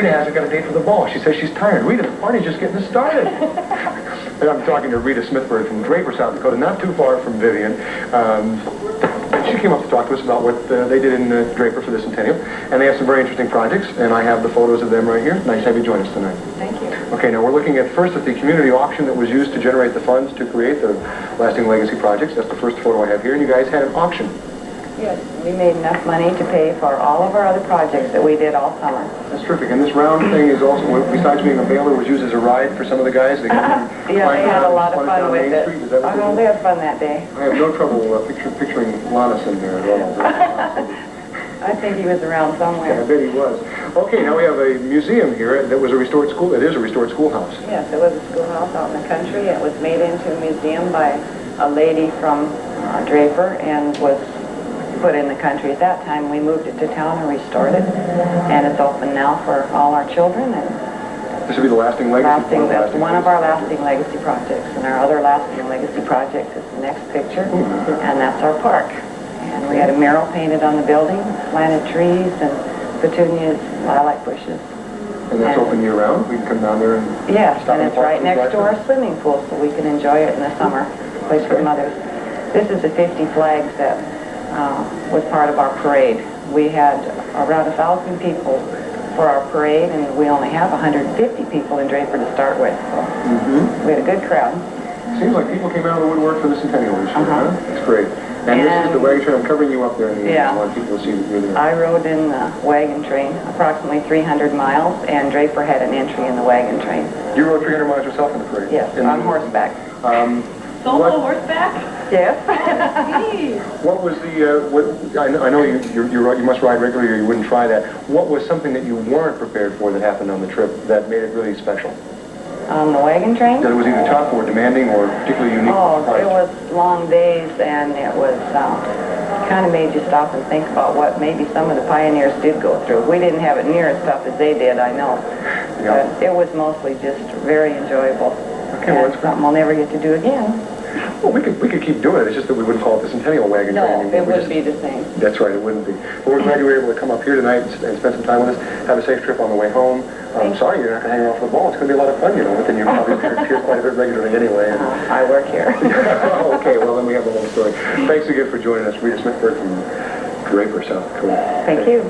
Rita hasn't got a date for the ball. She says she's tired. Rita, the party's just getting started. And I'm talking to Rita Smithburg from Draper, South Dakota, not too far from Vivian. She came up to talk to us about what they did in Draper for the Centennial, and they have some very interesting projects, and I have the photos of them right here. Nice to have you join us tonight. Thank you. Okay, now we're looking at first at the community auction that was used to generate the funds to create the Lasting Legacy projects. That's the first photo I have here, and you guys had an auction. Yes, we made enough money to pay for all of our other projects that we did all summer. That's terrific. And this round thing is also, besides being a baler, was used as a ride for some of the guys. They Yeah, they had a lot of fun with it. Oh, no, they had fun that day. I have no trouble picturing Lannis in there at all. I think he was around somewhere. Yeah, I bet he was. Okay, now we have a museum here that was a restored school. It is a restored schoolhouse. Yes, it was a schoolhouse out in the country. It was made into a museum by a lady from Draper and was put in the country at that time. We moved it to town and restored it, and it's open now for all our children. And this would be the Lasting Legacy. That's one of our Lasting Legacy projects, and our other Lasting Legacy project is the next picture, and that's our park. And we had a mural painted on the building, planted trees and petunias, lilac bushes. And that's open year-round? We can come down there and... Yes, and it's right next to our swimming pool, so we can enjoy it in the summer. Place for mothers. This is the 50 flags that was part of our parade. We had around 1,000 people for our parade, and we only have 150 people in Draper to start with. So we had a good crowd. Seems like people came out of the woodwork for the Centennial this year, huh? That's great. And this is the wagon train. I'm covering you up there in the end. I want people to see that you're there. I rode in the wagon train approximately 300 miles, and Draper had an entry in the wagon train. You rode 300 miles yourself in the parade? Yes, on horseback. Solo horseback? Yes. What was the, I know you must ride regularly or you wouldn't try that. What was something that you weren't prepared for that happened on the trip that made it really special? On the wagon train? That it was either tough or demanding or particularly unique? Oh, it was long days, and it was kind of made you stop and think about what maybe some of the pioneers did go through. We didn't have it near as tough as they did, I know. Yeah. But it was mostly just very enjoyable. Okay, well, and something I'll never get to do again. Well, we could keep doing it. It's just that we wouldn't call it the Centennial wagon train anymore. No, it wouldn't be the same. That's right, it wouldn't be. But we're glad you were able to come up here tonight and spend some time with us. Have a safe trip on the way home. I'm sorry you're not going to hang around for the ball. It's going to be a lot of fun, you know, but then you're probably here quite a bit regularly anyway. I work here. Okay, well, then we have the whole story. Thanks again for joining us, Rita Smithburg from Draper, South Dakota. Thank you.